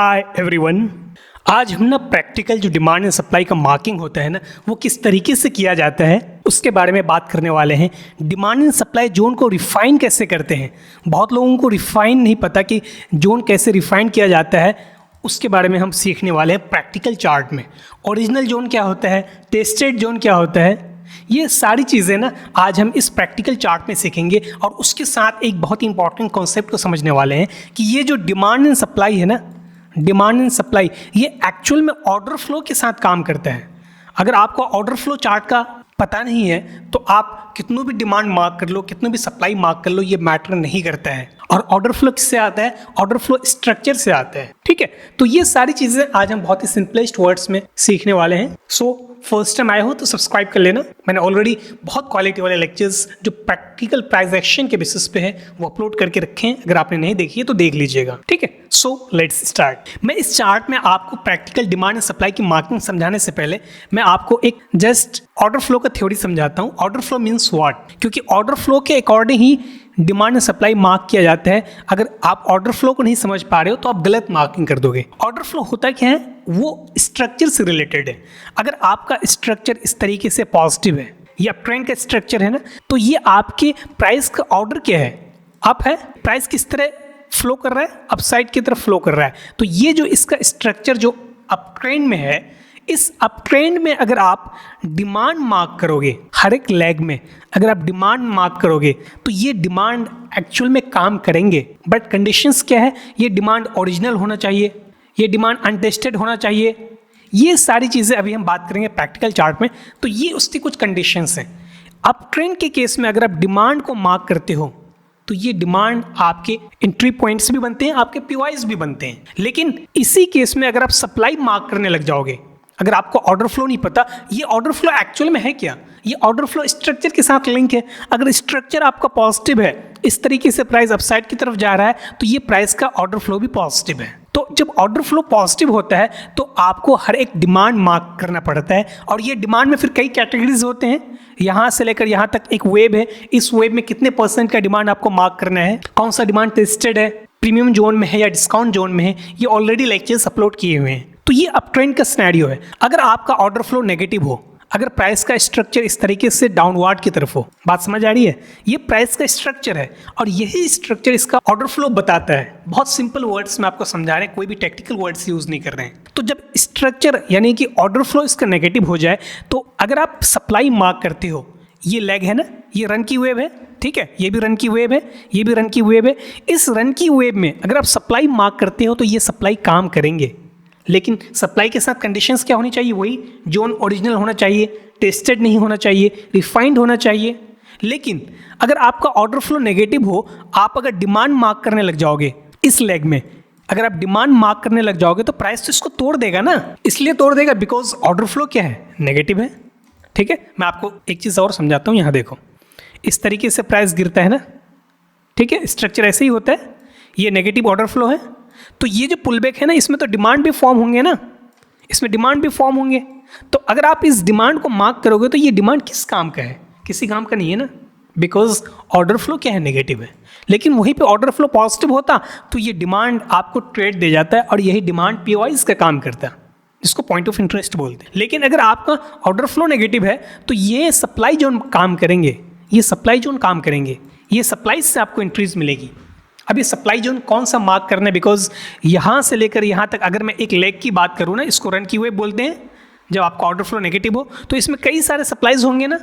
Hi everyone. आज हम ना प्रैक्टिकल जो डिमांड एंड सप्लाई का मार्किंग होता है ना, वो किस तरीके से किया जाता है उसके बारे में बात करने वाले हैं। डिमांड एंड सप्लाई जोन को रिफाइन कैसे करते हैं। बहुत लोगों को रिफाइन नहीं पता कि जोन कैसे रिफाइन किया जाता है, उसके बारे में हम सीखने वाले हैं प्रैक्टिकल चार्ट में। ओरिजिनल जोन क्या होता है, टेस्टेड जोन क्या होता है, ये सारी चीज़ें ना आज हम इस प्रैक्टिकल चार्ट में सीखेंगे। और उसके साथ एक बहुत ही इंपॉर्टेंट कॉन्सेप्ट को समझने वाले हैं कि ये जो डिमांड एंड सप्लाई है ना, डिमांड एंड सप्लाई ये एक्चुअल में ऑर्डर फ्लो के साथ काम करता है। अगर आपको ऑर्डर फ्लो चार्ट का पता नहीं है तो आप कितनों भी डिमांड मार्क कर लो, कितनों भी सप्लाई मार्क कर लो, ये मैटर नहीं करता है। और ऑर्डर फ्लो किससे आता है? ऑर्डर फ्लो स्ट्रक्चर से आता है। ठीक है, तो ये सारी चीज़ें आज हम बहुत ही सिंपलेस्ट वर्ड्स में सीखने वाले हैं। सो फर्स्ट टाइम आए हो तो सब्सक्राइब कर लेना। मैंने ऑलरेडी बहुत क्वालिटी वाले लेक्चर्स जो प्रैक्टिकल प्राइस एक्शन के बेसिस पे है वो अपलोड करके रखे हैं। अगर आपने नहीं देखी है तो देख लीजिएगा। ठीक है, सो लेट्स स्टार्ट। मैं इस चार्ट में आपको प्रैक्टिकल डिमांड एंड सप्लाई की मार्किंग समझाने से पहले मैं आपको एक जस्ट ऑर्डर फ्लो का थ्योरी समझाता हूँ। ऑर्डर फ्लो मीन्स व्हाट, क्योंकि ऑर्डर फ्लो के according he demand and supply mark किया जाता है। अगर आप ऑर्डर फ्लो को नहीं समझ पा रहे हो तो आप गलत मार्किंग कर दोगे। ऑर्डर फ्लो होता क्या है, वो स्ट्रक्चर से रिलेटेड है। अगर आपका स्ट्रक्चर इस तरीके से पॉजिटिव है या ट्रेंड का स्ट्रक्चर है ना, तो ये आपके प्राइस का ऑर्डर क्या है, अप है। प्राइस किस तरह फ्लो कर रहा है, अपसाइड की तरफ फ्लो कर रहा है। तो ये जो इसका स्ट्रक्चर जो अप ट्रेंड में है, इस अप ट्रेंड में अगर आप डिमांड मार्क करोगे, हर एक लेग में अगर आप डिमांड मार्क करोगे तो ये डिमांड एक्चुअल में काम करेंगे। बट कंडीशंस क्या है, ये डिमांड ओरिजिनल होना चाहिए, ये डिमांड अनटेस्टेड होना चाहिए। ये सारी चीज़ें अभी हम बात करेंगे प्रैक्टिकल चार्ट में। तो ये उसकी कुछ कंडीशंस हैं। अप ट्रेंड के केस में अगर आप डिमांड को मार्क करते हो तो ये डिमांड आपके एंट्री पॉइंट्स भी बनते हैं, आपके पीवाइज भी बनते हैं। लेकिन इसी केस में अगर आप सप्लाई मार्क करने लग जाओगे, अगर आपको ऑर्डर फ्लो नहीं पता, ये ऑर्डर फ्लो एक्चुअल में है क्या, ये ऑर्डर फ्लो स्ट्रक्चर के साथ लिंक है। अगर स्ट्रक्चर आपका पॉजिटिव है, इस तरीके से प्राइस अपसाइड की तरफ जा रहा है, तो ये प्राइस का ऑर्डर फ्लो भी पॉजिटिव है। तो जब ऑर्डर फ्लो पॉजिटिव होता है तो आपको हर एक डिमांड मार्क करना पड़ता है। और ये डिमांड में फिर कई कैटेगरीज होते हैं, यहाँ से लेकर यहाँ तक एक वेब है। इस वेब में कितने % का डिमांड आपको मार्क करना है, कौन सा डिमांड टेस्टेड है, प्रीमियम जोन में है या डिस्काउंट जोन में है, ये ऑलरेडी लेक्चर्स अपलोड किए हुए हैं। तो ये अप ट्रेंड का सिनेरियो है। अगर आपका ऑर्डर फ्लो नेगेटिव हो, अगर प्राइस का स्ट्रक्चर इस तरीके से डाउनवर्ड की तरफ हो, बात समझ आ रही है, ये प्राइस का स्ट्रक्चर है और यही स्ट्रक्चर इसका ऑर्डर फ्लो बताता है। बहुत सिंपल वर्ड्स में आपको समझा रहे हैं, कोई भी टेक्निकल वर्ड्स यूज नहीं कर रहे हैं। तो जब स्ट्रक्चर यानी कि ऑर्डर फ्लो इसका नेगेटिव हो जाए तो अगर आप सप्लाई मार्क करते हो, ये लेग है ना, ये रन की वेव है, ठीक है, ये भी रन की वेव है, ये भी रन की वेव है। इस रन की वेव में अगर आप सप्लाई मार्क करते हो तो ये सप्लाई काम करेंगे। लेकिन सप्लाई के साथ कंडीशंस क्या होनी चाहिए, वही जोन ओरिजिनल होना चाहिए, टेस्टेड नहीं होना चाहिए, रिफाइंड होना चाहिए। लेकिन अगर आपका ऑर्डर फ्लो नेगेटिव हो, आप अगर डिमांड मार्क करने लग जाओगे इस लेग में, अगर आप डिमांड मार्क करने लग जाओगे तो प्राइस तो इसको तोड़ देगा ना। इसलिए तोड़ देगा बिकॉज ऑर्डर फ्लो क्या है, नेगेटिव है। ठीक है, मैं आपको एक चीज़ और समझाता हूँ। यहाँ देखो, इस तरीके से प्राइस गिरता है ना, ठीक है, स्ट्रक्चर ऐसे ही होता है, ये नेगेटिव ऑर्डर फ्लो है। तो ये जो पुलबैक है ना, इसमें तो डिमांड भी फॉर्म होंगे ना, इसमें डिमांड भी फॉर्म होंगे। तो अगर आप इस डिमांड को मार्क करोगे तो ये डिमांड किस काम का है, किसी काम का नहीं है ना, बिकॉज ऑर्डर फ्लो क्या है, नेगेटिव है। लेकिन वहीं पे ऑर्डर फ्लो पॉजिटिव होता तो ये डिमांड आपको ट्रेड दे जाता है और यही डिमांड पीवाइज का काम करता है, जिसको पॉइंट ऑफ इंटरेस्ट बोलते हैं। लेकिन अगर आपका ऑर्डर फ्लो नेगेटिव है तो ये सप्लाई जोन काम करेंगे, ये सप्लाई जोन काम करेंगे, ये सप्लाई से आपको इंक्रीज मिलेगी। अब ये सप्लाई जोन कौन सा मार्क करना है, बिकॉज यहाँ से लेकर यहाँ तक अगर मैं एक लेग की बात करूँ ना, इसको रन की वेव बोलते हैं। जब आपका ऑर्डर फ्लो नेगेटिव हो तो इसमें कई सारे सप्लाईज होंगे ना,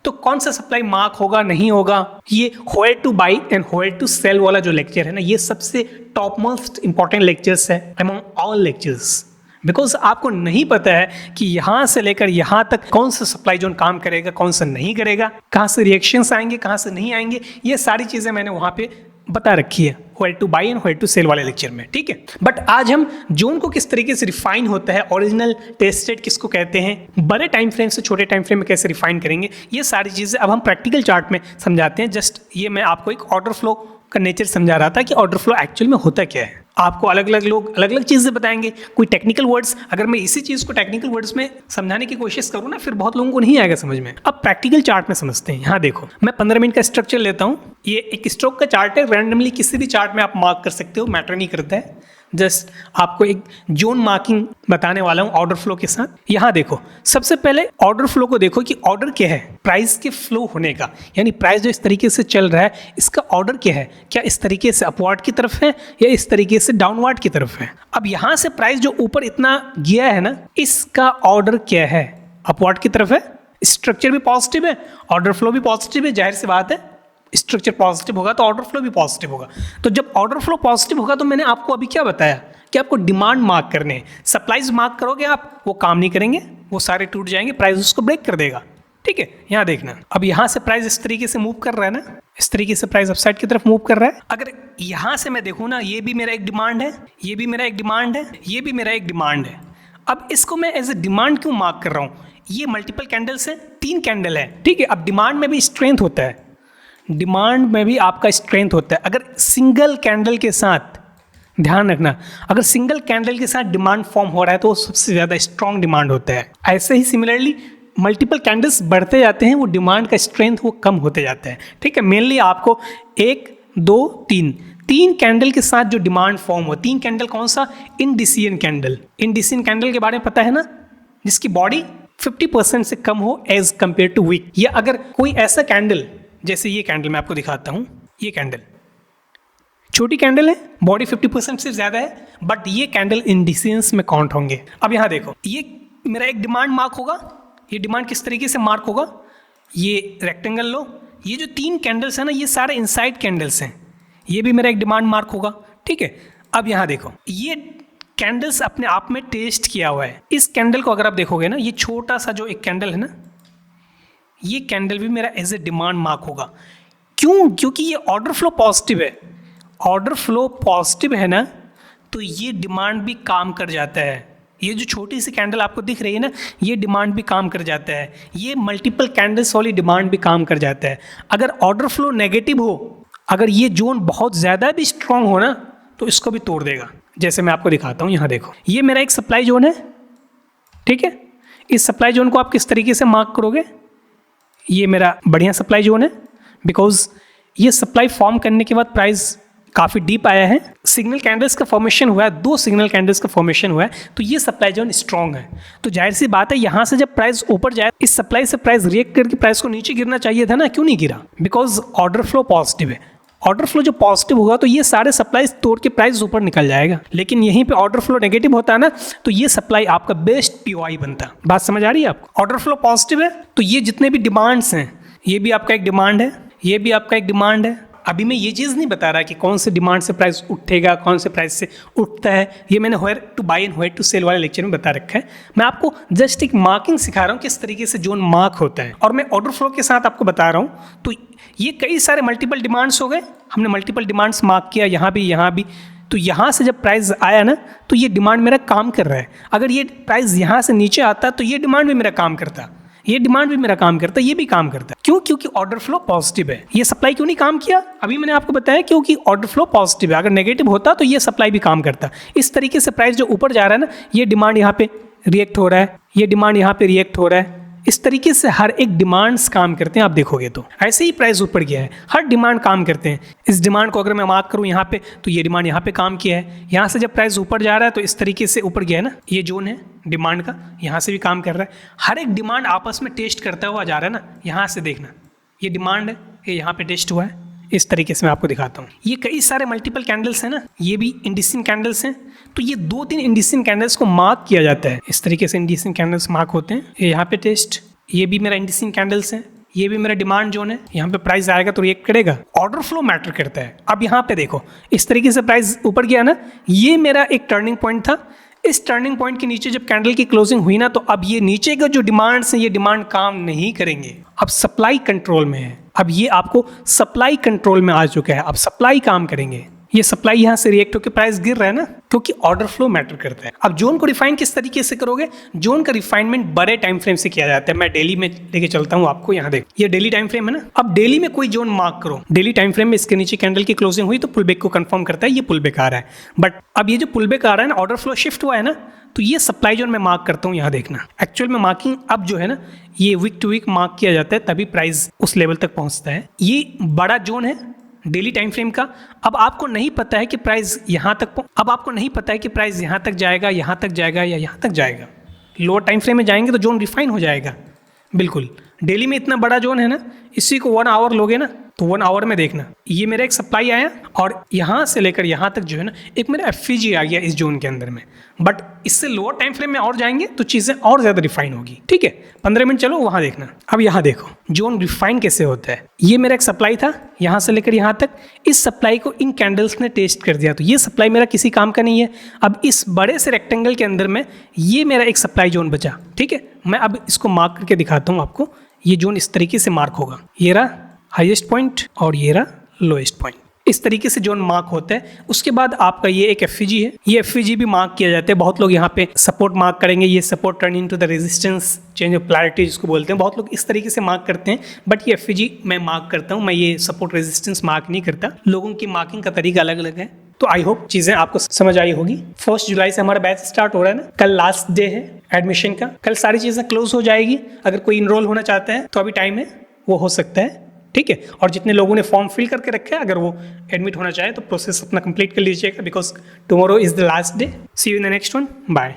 तो कौन सा सप्लाई मार्क होगा, नहीं होगा। ये where to buy and where to sell वाला जो लेक्चर है ना, ये सबसे टॉप मोस्ट इंपॉर्टेंट लेक्चर्स है अमंग ऑल लेक्चर्स। बिकॉज आपको नहीं पता है कि यहाँ से लेकर यहाँ तक कौन सा सप्लाई जोन काम करेगा, कौन सा नहीं करेगा, कहाँ से रिएक्शंस आएंगे, कहाँ से नहीं आएंगे, ये सारी चीज़ें मैंने वहाँ पे बता रखी है where to buy and where to sell वाले लेक्चर में। ठीक है, बट आज हम जोन को किस तरीके से रिफाइन होता है, ओरिजिनल टेस्टेड किसको कहते हैं, बड़े टाइम फ्रेम से छोटे टाइम फ्रेम में कैसे रिफाइन करेंगे, ये सारी चीज़ें अब हम प्रैक्टिकल चार्ट में समझाते हैं। जस्ट ये मैं आपको एक ऑर्डर फ्लो का नेचर समझा रहा था कि ऑर्डर फ्लो एक्चुअल में होता क्या है। आपको अलग अलग लोग अलग अलग चीज़ें बताएंगे, कोई टेक्निकल वर्ड्स, अगर मैं इसी चीज़ को टेक्निकल वर्ड्स में समझाने की कोशिश करूँ ना, फिर बहुत लोगों को नहीं आएगा समझ में। अब प्रैक्टिकल चार्ट में समझते हैं। यहाँ देखो, मैं 15 मिनट का स्ट्रक्चर लेता हूँ। ये एक स्ट्रोक का चार्ट है, रैंडमली किसी भी चार्ट में आप मार्क कर सकते हो, मैटर नहीं करता है। जस्ट आपको एक जोन मार्किंग बताने वाला हूँ ऑर्डर फ्लो के साथ। यहाँ देखो, सबसे पहले ऑर्डर फ्लो को देखो कि ऑर्डर क्या है, प्राइस के फ्लो होने का, यानी प्राइस जो इस तरीके से चल रहा है इसका ऑर्डर क्या है, क्या इस तरीके से अपवर्ड की तरफ है या इस तरीके से डाउनवर्ड की तरफ है। अब यहाँ से प्राइस जो ऊपर इतना गया है ना, इसका ऑर्डर क्या है, अपवर्ड की तरफ है, स्ट्रक्चर भी पॉजिटिव है, ऑर्डर फ्लो भी पॉजिटिव है, जाहिर सी बात है स्ट्रक्चर पॉजिटिव होगा तो ऑर्डर फ्लो भी पॉजिटिव होगा। तो जब ऑर्डर फ्लो पॉजिटिव होगा तो मैंने आपको अभी क्या बताया कि आपको डिमांड मार्क करने हैं। सप्लाईज मार्क करोगे आप, वो काम नहीं करेंगे, वो सारे टूट जाएंगे, प्राइस उसको ब्रेक कर देगा। ठीक है, यहाँ देखना, अब यहाँ से प्राइस इस तरीके से मूव कर रहा है ना, इस तरीके से प्राइस अपसाइड की तरफ मूव कर रहा है। अगर यहाँ से मैं देखूँ ना, ये भी मेरा एक डिमांड है, ये भी मेरा एक डिमांड है, ये भी मेरा एक डिमांड है। अब इसको मैं एज ए डिमांड क्यों मार्क कर रहा हूँ, ये मल्टीपल कैंडल्स हैं, 3 कैंडल है। ठीक है, अब डिमांड में भी स्ट्रेंथ होता है, डिमांड में भी आपका स्ट्रेंथ होता है। अगर सिंगल कैंडल के साथ, ध्यान रखना, अगर सिंगल कैंडल के साथ डिमांड फॉर्म हो रहा है तो वो सबसे ज़्यादा स्ट्रॉन्ग डिमांड होता है। ऐसे ही सिमिलरली मल्टीपल कैंडल्स बढ़ते जाते हैं, वो डिमांड का स्ट्रेंथ वो कम होते जाता है। ठीक है, मेनली आपको 1 2 3 कैंडल के साथ जो डिमांड फॉर्म हो, 3 कैंडल कौन सा, इंडिसियन कैंडल। इंडिसियन कैंडल के बारे में पता है ना, जिसकी बॉडी 50% से कम हो एज कंपेयर टू वीक। या अगर कोई ऐसा कैंडल, जैसे ये कैंडल मैं आपको दिखाता हूँ, ये कैंडल छोटी कैंडल है, बॉडी 50% से ज़्यादा है, बट ये कैंडल इंडिसेंस में काउंट होंगे। अब यहाँ देखो, ये मेरा एक डिमांड मार्क होगा, ये डिमांड किस तरीके से मार्क होगा, ये रेक्टेंगल लो, ये जो 3 कैंडल्स हैं ना, ये सारे इनसाइड कैंडल्स हैं, ये भी मेरा एक डिमांड मार्क होगा। ठीक है, अब यहाँ देखो, ये कैंडल्स अपने आप में टेस्ट किया हुआ है। इस कैंडल को अगर आप देखोगे ना, ये छोटा सा जो एक कैंडल है ना, ये कैंडल भी मेरा एज ए डिमांड मार्क होगा। क्यों, क्योंकि ये ऑर्डर फ्लो पॉजिटिव है, ऑर्डर फ्लो पॉजिटिव है ना, तो ये डिमांड भी काम कर जाता है। ये जो छोटी सी कैंडल आपको दिख रही है ना, ये डिमांड भी काम कर जाता है, ये मल्टीपल कैंडल्स वाली डिमांड भी काम कर जाता है। अगर ऑर्डर फ्लो नेगेटिव हो, अगर ये जोन बहुत ज़्यादा भी स्ट्रांग हो ना, तो इसको भी तोड़ देगा। जैसे मैं आपको दिखाता हूँ, यहाँ देखो, ये मेरा एक सप्लाई जोन है। ठीक है, इस सप्लाई जोन को आप किस तरीके से मार्क करोगे, ये मेरा बढ़िया सप्लाई जोन है, बिकॉज ये सप्लाई फॉर्म करने के बाद प्राइस काफ़ी डीप आया है, सिग्नल कैंडल्स का फॉर्मेशन हुआ है, 2 सिग्नल कैंडल्स का फॉर्मेशन हुआ है, तो ये सप्लाई जोन स्ट्रॉन्ग है। तो जाहिर सी बात है, यहाँ से जब प्राइस ऊपर जाए, इस सप्लाई से प्राइस रिएक्ट करके प्राइस को नीचे गिरना चाहिए था ना, क्यों नहीं गिरा, बिकॉज ऑर्डर फ्लो पॉजिटिव है। ऑर्डर फ्लो जो पॉजिटिव होगा तो ये सारे सप्लाईज तोड़ के प्राइस ऊपर निकल जाएगा, लेकिन यहीं पे ऑर्डर फ्लो नेगेटिव होता है ना, तो ये सप्लाई आपका बेस्ट पीओआई बनता है। बात समझ आ रही है आपको, ऑर्डर फ्लो पॉजिटिव है तो ये जितने भी डिमांड्स हैं, ये भी आपका एक डिमांड है, ये भी आपका एक डिमांड है। अभी मैं ये चीज़ नहीं बता रहा कि कौन से डिमांड से प्राइस उठेगा, कौन से प्राइस से उठता है, ये मैंने where to buy and where to sell वाले लेक्चर में बता रखा है। मैं आपको जस्ट एक मार्किंग सिखा रहा हूँ किस तरीके से जोन मार्क होता है, और मैं ऑर्डर फ्लो के साथ आपको बता रहा हूँ। तो ये कई सारे मल्टीपल डिमांड्स हो गए, हमने मल्टीपल डिमांड्स मार्क किया, यहाँ भी, तो यहाँ से जब प्राइस आया ना, तो ये डिमांड मेरा काम कर रहा है। अगर ये प्राइस यहाँ से नीचे आता तो ये डिमांड भी मेरा काम करता, ये डिमांड भी मेरा काम करता है, ये भी काम करता है। क्यों, क्योंकि ऑर्डर फ्लो पॉजिटिव है। ये सप्लाई क्यों नहीं काम किया, अभी मैंने आपको बताया, क्योंकि ऑर्डर फ्लो पॉजिटिव है। अगर नेगेटिव होता तो ये सप्लाई भी काम करता। इस तरीके से प्राइस जो ऊपर जा रहा है ना, ये डिमांड यहाँ पे रिएक्ट हो रहा है, ये डिमांड यहाँ पे रिएक्ट हो रहा है, इस तरीके से हर एक डिमांड्स काम करते हैं। आप देखोगे तो ऐसे ही प्राइस ऊपर गया है, हर डिमांड काम करते हैं। इस डिमांड को अगर मैं मार्क करूँ यहाँ पे, तो ये डिमांड यहाँ पे काम किया है। यहाँ से जब प्राइस ऊपर जा रहा है तो इस तरीके से ऊपर गया है ना, ये जोन है डिमांड का, यहाँ से भी काम कर रहा है। हर एक डिमांड आपस में टेस्ट करता हुआ जा रहा है ना, यहाँ से देखना, ये डिमांड है, ये यहाँ पे टेस्ट हुआ है। इस तरीके से मैं आपको दिखाता हूँ। ये कई सारे मल्टीपल कैंडल्स हैं ना, ये भी इंडिसिन कैंडल्स हैं, तो ये 2-3 इंडिसिन कैंडल्स को मार्क किया जाता है। इस तरीके से इंडिसिन कैंडल्स मार्क होते हैं। ये यहाँ पे टेस्ट, ये भी मेरा इंडिसिन कैंडल्स हैं, ये भी मेरा डिमांड जोन है। यहाँ पे प्राइस आएगा तो रिएक्ट करेगा। ऑर्डर फ्लो मैटर करता है। अब यहाँ पे देखो, इस तरीके से प्राइस ऊपर गया ना, ये मेरा एक टर्निंग पॉइंट था। इस टर्निंग पॉइंट के नीचे जब कैंडल की क्लोजिंग हुई ना, तो अब ये नीचे का जो डिमांड्स हैं, ये डिमांड काम नहीं करेंगे। अब सप्लाई कंट्रोल में है, अब ये आपको सप्लाई कंट्रोल में आ चुका है, अब सप्लाई काम करेंगे। ये सप्लाई यहाँ से रिएक्ट होकर प्राइस गिर रहा है ना, क्योंकि ऑर्डर फ्लो मैटर करता है। अब जोन को रिफाइन किस तरीके से करोगे, जोन का रिफाइनमेंट बड़े टाइम फ्रेम से किया जाता है। मैं डेली में लेके चलता हूँ आपको, यहाँ देख, ये डेली टाइम फ्रेम है ना। अब डेली में कोई जोन मार्क करो, डेली टाइम फ्रेम में इसके नीचे कैंडल की क्लोजिंग हुई तो पुल बैक को कंफर्म करता है, ये पुल बैक आ रहा है। बट अब ये जो पुल बैक आ रहा है ना, ऑर्डर फ्लो शिफ्ट हुआ है ना, तो ये सप्लाई जोन में मार्क करता हूँ। यहाँ देखना, एक्चुअल में मार्किंग अब जो है ना, ये वीक टू वीक मार्क किया जाता है, तभी प्राइस उस लेवल तक पहुँचता है। ये बड़ा जोन है, डेली टाइम फ्रेम का। अब आपको नहीं पता है कि प्राइस यहाँ तक यहाँ तक जाएगा, यहाँ तक जाएगा या यहाँ तक जाएगा। लोअर टाइम फ्रेम में जाएंगे तो जोन रिफाइन हो जाएगा। बिल्कुल डेली में इतना बड़ा जोन है ना, इसी को 1 आवर लोगे ना तो 1 आवर में देखना, ये मेरा एक सप्लाई आया और यहाँ से लेकर यहाँ तक जो है ना एक मेरा एफवीजी आ गया इस जोन के अंदर में। बट इससे लोअर टाइम फ्रेम में और जाएंगे तो चीज़ें और ज़्यादा रिफाइन होगी। ठीक है, 15 मिनट चलो वहाँ देखना। अब यहाँ देखो जोन रिफाइन कैसे होता है। ये मेरा एक सप्लाई था यहाँ से लेकर यहाँ तक, इस सप्लाई को इन कैंडल्स ने टेस्ट कर दिया तो ये सप्लाई मेरा किसी काम का नहीं है। अब इस बड़े से रेक्टेंगल के अंदर में ये मेरा एक सप्लाई जोन बचा। ठीक है, मैं अब इसको मार्क करके दिखाता हूँ आपको। ये जोन इस तरीके से मार्क होगा, ये रहा हाईएस्ट पॉइंट और ये रहा लोएस्ट पॉइंट। इस तरीके से जोन मार्क होता है। उसके बाद आपका ये एक एफवीजी है, ये एफवीजी भी मार्क किया जाता है। बहुत लोग यहाँ पे सपोर्ट मार्क करेंगे, ये support turn into the resistance change of polarity जिसको बोलते हैं, बहुत लोग इस तरीके से मार्क करते हैं। बट ये एफवीजी मैं मार्क करता हूँ, मैं ये सपोर्ट रेजिस्टेंस मार्क नहीं करता। लोगों की मार्किंग का तरीका अलग अलग है। तो आई होप चीज़ें आपको समझ आई होगी। 1 जुलाई से हमारा बैच स्टार्ट हो रहा है ना, कल लास्ट डे है एडमिशन का, कल सारी चीज़ें क्लोज हो जाएगी। अगर कोई इनरोल होना चाहता है तो अभी टाइम है, वो हो सकता है। ठीक है, और जितने लोगों ने फॉर्म फिल करके रखा है अगर वो एडमिट होना चाहे तो प्रोसेस अपना कंप्लीट कर लीजिएगा, because tomorrow is the last day. See you in the next one, bye.